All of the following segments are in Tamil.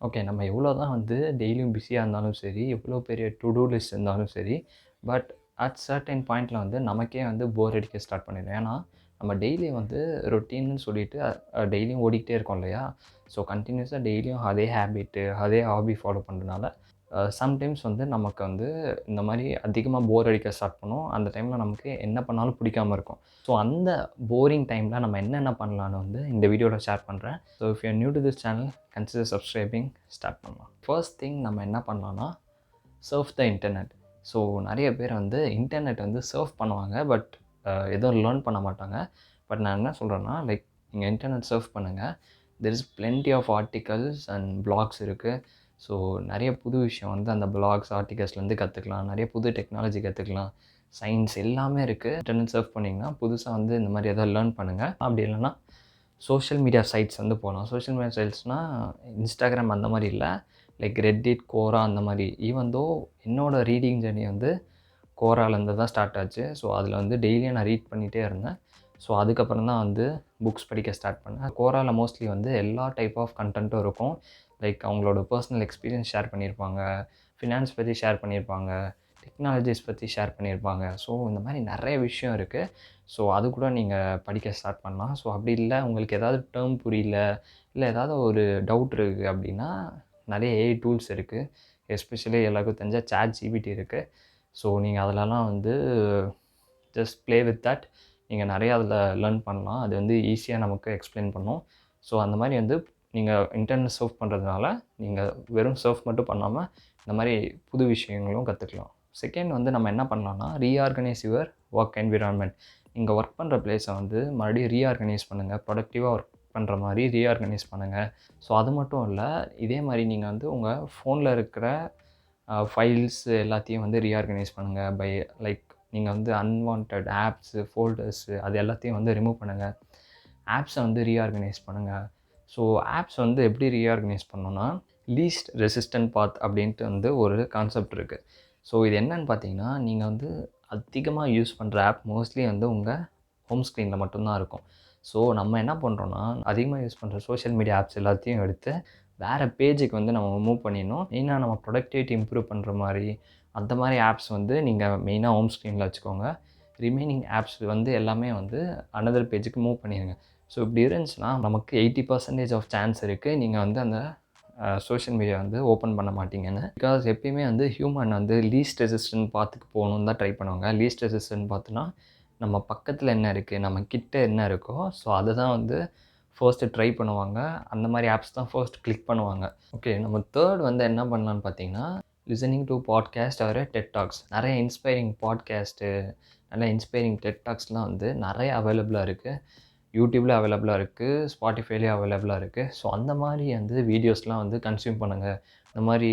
ஓகே. நம்ம எவ்வளோ தான் வந்து டெய்லியும் பிஸியா இருந்தாலும் சரி, எவ்வளோ பெரிய டு டூ லிஸ்ட் இருந்தாலும் சரி, பட் அட் சர்டைன் பாயிண்ட்ல வந்து நமக்கே வந்து போர் அடிக்க ஸ்டார்ட் பண்ணிடும். ஏன்னா, நம்ம டெய்லியும் வந்து ரொட்டீன்னு சொல்லிட்டு டெய்லியும் ஓடிக்கிட்டே இருக்கோம் இல்லையா? ஸோ கன்டினியூஸா டெய்லியும் அதே ஹேபிட்டு, அதே ஹாபி ஃபாலோ பண்றனால, சம்டைம்ஸ் வந்து நமக்கு வந்து இந்த மாரி அதிகமா போர் அடிக்க ஸ்டார்ட் பண்ணும். அந்த டைம்ல நமக்கு என்ன பண்ணாலும் பிடிக்காம இருக்கும். ஸோ அந்த போரிங் டைம்ல நம்ம என்னென்ன பண்ணலான்னு வந்து இந்த வீடியோல ஷேர் பண்றேன். So if you are new do this channel consider subscribing. Start பண்ணலாம். ஃபர்ஸ்ட் திங் நம்ம என்ன பண்ணலாம்னா, சர்ஃப் த இன்டர்நெட். ஸோ நெறைய பேர் வந்து இன்டர்நெட் வந்து சர்ஃப் பண்ணுவாங்க. பட் எதுவும் லேர்ன் பண்ண மாட்டாங்க. பட் நான் என்ன சொல்றேன்னா, லைக் நீங்க இன்டர்நெட் சர்ஃப் பண்ணுங்க. There is plenty of articles and vlogs இருக்கு. ஸோ நெறைய புது விஷயம் வந்து அந்த வ்ளாக்ஸ், ஆர்டிகல்ஸ்லேருந்து கத்துக்கலாம். நெறைய புது டெக்னாலஜி கத்துக்கலாம். சயின்ஸ் எல்லாமே இருக்கு. இன்டர்நெட் சர்ஃப் பண்ணீங்கன்னா, புதுசா வந்து இந்த மாரி ஏதாவது லேர்ன் பண்ணுங்க. அப்படி இல்லன்னா, சோஷியல் மீடியா சைட்ஸ் வந்து போலாம். சோஷியல் மீடியா சைட்ஸ்னா, Instagram அந்த மாரி இல்ல. லைக் Reddit, Quora அந்த மாரி. ஈவன் தோ என்னோட ரீடிங் ஜர்னி வந்து Quoraலேருந்து தான் ஸ்டார்ட் ஆச்சு. ஸோ அதில வந்து டெய்லியும் நான் ரீட் பண்ணிட்டே இருந்தேன். ஸோ அதுக்கப்புறம் தான் வந்து புக்ஸ் படிக்க ஸ்டார்ட் பண்ணேன். Quoraல மோஸ்ட்லி வந்து எல்லா டைப் ஆஃப் கன்டென்ட்டும் இருக்கும். லைக் அவங்களோட பெர்சனல் எக்ஸ்பீரியன்ஸ் ஷேர் பண்ணியிருப்பாங்க. ஃபினான்ஸ் பத்தி ஷேர் பண்ணியிருப்பாங்க. டெக்னாலஜிஸ் பத்தி ஷேர் பண்ணியிருப்பாங்க. ஸோ இந்த மாரி நெறைய விஷயம் இருக்கு. ஸோ அது கூட நீங்க படிக்க ஸ்டார்ட் பண்ணலாம். ஸோ அப்படி இல்ல உங்களுக்கு ஏதாவது டெர்ம் புரியல, இல்ல ஏதாவது ஒரு டவுட் இருக்கு அப்படின்னா, நெறைய ஏஐ டூல்ஸ் இருக்கு. எஸ்பெஷலி எல்லாருக்கும் தெரிஞ்ச ChatGPT இருக்கு. ஸோ நீங்க அதுலலாம் வந்து ஜஸ்ட் ப்ளே வித் தட். நீங்க நெறைய அதில லேர்ன் பண்ணலாம். அது வந்து ஈஸியா நமக்கு எக்ஸ்ப்ளைன் பண்ணும். ஸோ அந்த மாரி வந்து நீங்க இன்டர்நெட் சர்ஃப் பண்றதுனால, நீங்க வெறும் சர்ஃப் மட்டும் பண்ணாம, இந்த மாரி புது விஷயங்களும் கத்துக்கலாம். செகண்ட் வந்து நம்ம என்ன பண்ணலாம்னா, ரீஆர்கனைஸ் யுவர் வொர்க் என்வைரன்மென்ட். நீங்க வொர்க் பண்ற பிளேஸ வந்து மறுபடியும் ரீஆர்கனைஸ் பண்ணுங்க. ப்ரொடக்டிவா ஒர்க் பண்ற மாரி ரீஆர்கனைஸ் பண்ணுங்க. ஸோ அது மட்டும் இல்ல, இதே மாரி நீங்க வந்து உங்க ஃபோன்ல இருக்கிற ஃபைல்ஸ் எல்லாத்தையும் வந்து ரீஆர்கனைஸ் பண்ணுங்க. லைக் நீங்க வந்து அன்வான்டட் ஆப்ஸு, ஃபோல்டர்ஸு அது எல்லாத்தையும் வந்து ரிமூவ் பண்ணுங்க. ஆப்ஸ வந்து ரீஆர்கனைஸ் பண்ணுங்க. ஸோ ஆப்ஸ் வந்து எப்படி ரீஆர்கனைஸ் பண்ணணும்னா, லீஸ்ட் ரெசிஸ்டன்ட் பாத் அப்படின்ட்டு வந்து ஒரு கான்செப்ட் இருக்கு. ஸோ இது என்னன்னு பார்த்தீங்கன்னா, நீங்க வந்து அதிகமா யூஸ் பண்ற ஆப் மோஸ்ட்லி வந்து உங்க ஹோம் ஸ்க்ரீன்ல மட்டும் தான் இருக்கும். ஸோ நம்ம என்ன பண்றோம்னா, அதிகமா யூஸ் பண்ற சோஷியல் மீடியா ஆப்ஸ் எல்லாத்தையும் எடுத்து வேற பேஜுக்கு வந்து நம்ம மூவ் பண்ணிடணும். மெயினா நம்ம ப்ரொடக்டிவிட்டி இம்ப்ரூவ் பண்ற மாரி, அந்த மாரி ஆப்ஸ் வந்து நீங்க மெயினா ஹோம் ஸ்க்ரீன்ல வச்சுக்கோங்க. ரிமைனிங் ஆப்ஸ் வந்து எல்லாமே வந்து அனதர் பேஜுக்கு மூவ் பண்ணிருங்க. ஸோ இப்படி இருந்துச்சுன்னா, நமக்கு 80% ஆஃப் சான்ஸ் இருக்கு. நீங்க வந்து அந்த சோஷியல் மீடியா வந்து ஓப்பன் பண்ண மாட்டீங்கன்னு. பிகாஸ் எப்பயுமே வந்து ஹியூமன் வந்து லீஸ்ட் ரெசிஸ்டன்ட் பாத்துக்கு போகணும்னு தான் ட்ரை பண்ணுவாங்க. லீஸ்ட் ரெசிஸ்டன்ட் பாத்துனா, நம்ம பக்கத்துல என்ன இருக்கு? நம்ம கிட்ட என்ன இருக்கோ, ஸோ அத தான் வந்து ஃபர்ஸ்ட்டு ட்ரை பண்ணுவாங்க. அந்த மாரி ஆப்ஸ் தான் ஃபர்ஸ்ட் கிளிக் பண்ணுவாங்க. ஓகே. நம்ம 3 வந்து என்ன பண்ணலான்னு பார்த்தீங்கன்னா, listening to podcast or TED talks. நெறைய இன்ஸ்பைரிங் பாட்காஸ்ட்டு, நல்ல இன்ஸ்பைரிங் டெட் டாக்ஸ்லாம் வந்து நெறைய அவைலபிளா இருக்கு. யூடியூப்ல அவைலபிளா இருக்கு. ஸ்பாட்டிஃபைலயும் அவைலபிளா இருக்கு. ஸோ அந்த மாரி வந்து வீடியோஸ்லாம் வந்து கன்சியூம் பண்ணுங்க. இந்த மாரி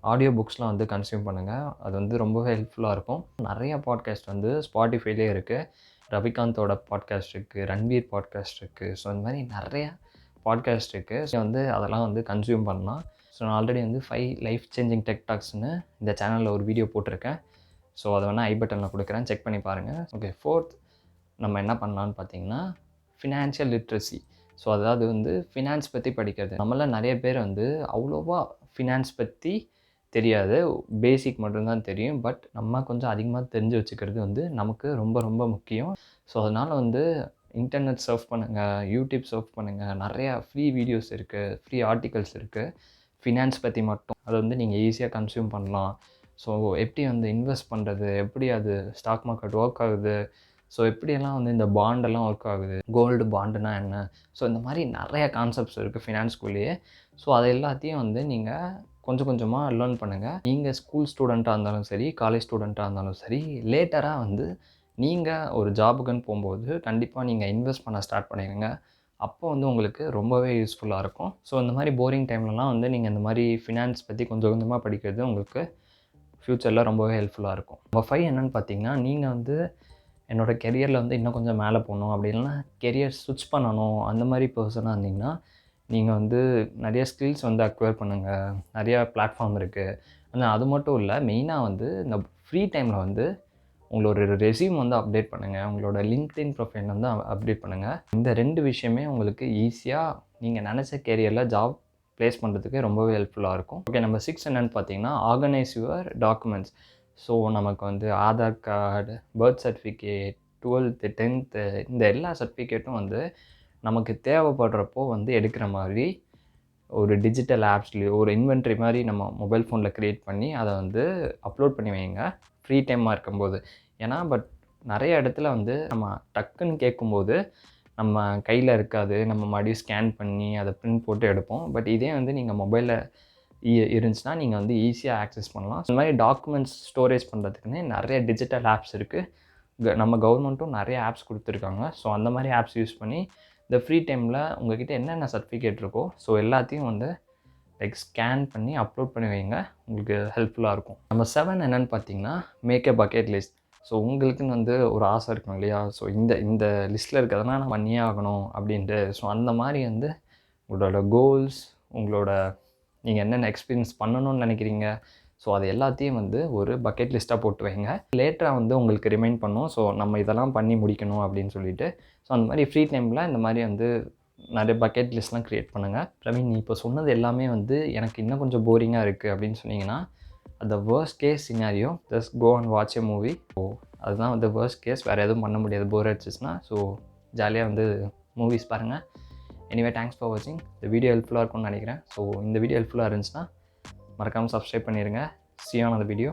ஆடியோ புக்ஸ்லாம் வந்து கன்சியூம் பண்ணுங்க. அது வந்து ரொம்பவே ஹெல்ப்ஃபுல்லா இருக்கும். நெறைய பாட்காஸ்ட் வந்து ஸ்பாட்டிஃபைலயே இருக்கு. ரவிகாந்தோட பாட்காஸ்ட் இருக்கு. ரன்வீர் பாட்காஸ்ட் இருக்கு. ஸோ இந்த மாரி நெறைய பாட்காஸ்ட் இருக்கு. ஸோ வந்து அதெல்லாம் வந்து கன்சியூம் பண்ணலாம். ஸோ நான் ஆல்ரெடி வந்து 5 லைஃப் சேஞ்சிங் டெக் டாக்ஸ்ன்னு இந்த சேனல்ல ஒரு வீடியோ போட்டிருக்கேன். ஸோ அத வேணா ஐ பட்டன்ல குடுக்குறேன். செக் பண்ணி பாருங்க. ஓகே. 4த் நம்ம என்ன பண்ணலான்னு பார்த்தீங்கன்னா, ஃபினான்ஷியல் லிட்ரசி. ஸோ அதாவது வந்து ஃபினான்ஸ் பத்தி படிக்கிறது. நம்மள நெறைய பேர் வந்து அவ்வளோவா ஃபினான்ஸ் பத்தி தெரியாது. பேசிக் மட்டும் தான் தெரியும். பட் நம்ம கொஞ்சம் அதிகமா தெரிஞ்சு வச்சுக்கிறது வந்து நமக்கு ரொம்ப ரொம்ப முக்கியம். ஸோ அதனால வந்து இன்டர்நெட் சர்ஃப் பண்ணுங்க, யூடியூப் சர்ஃப் பண்ணுங்க. நெறையா ஃப்ரீ வீடியோஸ் இருக்கு. ஃப்ரீ ஆர்டிகல்ஸ் இருக்கு. ஃபினான்ஸ் பத்தி மட்டும். அத வந்து நீங்க ஈஸியா கன்சியூம் பண்ணலாம். ஸோ எப்படி வந்து இன்வெஸ்ட் பண்றது? எப்படி அது ஸ்டாக் மார்க்கெட் ஒர்க் ஆகுது? ஸோ எப்படியெல்லாம் வந்து இந்த பாண்டெல்லாம் ஒர்க் ஆகுது? கோல்டு பாண்டுனா என்ன? ஸோ இந்த மாரி நெறைய கான்செப்ட்ஸ் இருக்கு ஃபினான்ஸ்குள்ளேயே. ஸோ அது எல்லாத்தையும் வந்து நீங்க கொஞ்சம் கொஞ்சமா லேர்ன் பண்ணுங்க. நீங்க ஸ்கூல் ஸ்டூடெண்ட்டா இருந்தாலும் சரி, காலேஜ் ஸ்டூடெண்ட்டா இருந்தாலும் சரி, லேட்டரா வந்து நீங்க ஒரு ஜாபுக்குன்னு போம்போது, கண்டிப்பா நீங்க இன்வெஸ்ட் பண்ண ஸ்டார்ட் பண்ணிருங்க. அப்போ வந்து உங்களுக்கு ரொம்பவே யூஸ்ஃபுல்லா இருக்கும். ஸோ இந்த மாரி போரிங் டைம்லலாம் வந்து நீங்க இந்த மாரி ஃபினான்ஸ் பத்தி கொஞ்சம் கொஞ்சமா படிக்கிறது உங்களுக்கு ஃப்யூச்சர்ல ரொம்பவே ஹெல்ப்ஃபுல்லா இருக்கும். நம்பர் 5 என்னன்னு பார்த்தீங்கன்னா, நீங்க வந்து என்னோட கெரியர்ல வந்து இன்னும் கொஞ்சம் மேல போணும், அப்படி இல்லன்னா கெரியர் ஸ்விட்ச் பண்ணணும், அந்த மாரி பெர்சனா இருந்தீங்கன்னா, நீங்க வந்து நெறைய ஸ்கில்ஸ் வந்து அக்வயர் பண்ணுங்க. நெறையா பிளாட்ஃபார்ம் இருக்கு. ஆனா அது மட்டும் இல்ல, மெயினா வந்து இந்த ஃப்ரீ டைம்ல வந்து உங்களோட ரெஸ்யூம் வந்து அப்டேட் பண்ணுங்க. உங்களோட LinkedIn ப்ரொஃபைல் வந்து அப்டேட் பண்ணுங்க. இந்த 2 விஷயமே உங்களுக்கு ஈஸியா நீங்க நெனச்ச கெரியர்ல ஜாப் ப்ளேஸ் பண்ணுறதுக்கு ரொம்பவே ஹெல்ப்ஃபுல்லாக இருக்கும். ஓகே, நம்பர் 6 என்னென்னு பார்த்தீங்கன்னா, ஆர்கனைஸ் யுவர் டாக்குமெண்ட்ஸ். ஸோ நமக்கு வந்து Aadhaar card, birth certificate, 12th 10th இந்த எல்லா சர்டிஃபிகேட்டும் வந்து நமக்கு தேவைப்படுறப்போ வந்து எடுக்கிற மாதிரி ஒரு டிஜிட்டல் ஆப்ஸ்லேயோ ஒரு இன்வென்ட்ரி மாதிரி நம்ம மொபைல் ஃபோனில் க்ரியேட் பண்ணி அதை வந்து அப்லோட் பண்ணி வைங்க ஃப்ரீ டைமாக இருக்கும்போது. ஏன்னா நிறைய இடத்துல வந்து நம்ம டக்குன்னு கேட்கும்போது நம்ம கையில் இருக்காது, நம்ம மறுபடியும் ஸ்கேன் பண்ணி அதை பிரிண்ட் போட்டு எடுப்போம். பட் இதே வந்து நீங்கள் மொபைலில் இருந்துச்சுன்னா நீங்கள் வந்து ஈஸியாக ஆக்சஸ் பண்ணலாம். இந்த மாதிரி டாக்குமெண்ட்ஸ் ஸ்டோரேஜ் பண்ணுறதுக்குன்னே நிறைய டிஜிட்டல் ஆப்ஸ் இருக்குது. நம்ம கவர்மெண்ட்டும் நிறைய ஆப்ஸ் கொடுத்துருக்காங்க. ஸோ அந்த மாதிரி ஆப்ஸ் யூஸ் பண்ணி இந்த ஃப்ரீ டைமில் உங்கள்கிட்ட என்னென்ன சர்டிஃபிகேட் இருக்கோ ஸோ எல்லாத்தையும் வந்து ஸ்கேன் பண்ணி அப்லோட் பண்ணி வைங்க, உங்களுக்கு ஹெல்ப்ஃபுல்லாக இருக்கும். நம்ம 7 என்னென்னு பார்த்தீங்கன்னா, make a bucket list. So உங்களுக்குன்னு வந்து ஒரு ஆசை இருக்கும் இல்லையா? ஸோ இந்த லிஸ்ட்டில் இருக்கிறதெல்லாம் நான் பண்ணியே ஆகணும் அப்படின்ட்டு. ஸோ அந்த மாதிரி வந்து உங்களோட கோல்ஸ், உங்களோட நீங்கள் என்னென்ன எக்ஸ்பீரியன்ஸ் பண்ணணும்னு நினைக்கிறீங்க, ஸோ அது எல்லாத்தையும் வந்து ஒரு பக்கெட் லிஸ்ட்டாக போட்டு வைங்க. லேட்டராக வந்து உங்களுக்கு ரிமைண்ட் பண்ணும், ஸோ நம்ம இதெல்லாம் பண்ணி முடிக்கணும் அப்படின்னு சொல்லிட்டு. ஸோ அந்த மாதிரி ஃப்ரீ டைமில் இந்த மாதிரி வந்து நிறைய பக்கெட் லிஸ்ட்லாம் க்ரியேட் பண்ணுங்கள். பிரவீன், நீ இப்போ சொன்னது எல்லாமே வந்து எனக்கு இன்னும் கொஞ்சம் போரிங்காக இருக்குது அப்படின்னு சொன்னீங்கன்னா, அந்த worst case scenario just go and watch a movie. So அதுதான் வந்து வேர்ஸ்ட் கேஸ், வேறு எதுவும் பண்ண முடியாது போர் அடிச்சிச்சுன்னா. ஸோ ஜாலியாக வந்து மூவிஸ் பாருங்கள். எனிவே, தேங்க்ஸ் ஃபார் வாட்சிங். இந்த வீடியோ ஹெல்ப்ஃபுல்லாக இருக்கும்னு நினைக்கிறேன். ஸோ இந்த வீடியோ ஹெல்ப்ஃபுல்லாக இருந்துச்சுன்னா மறக்காமல் சப்ஸ்கிரைப் பண்ணிடுங்க. See you on the video.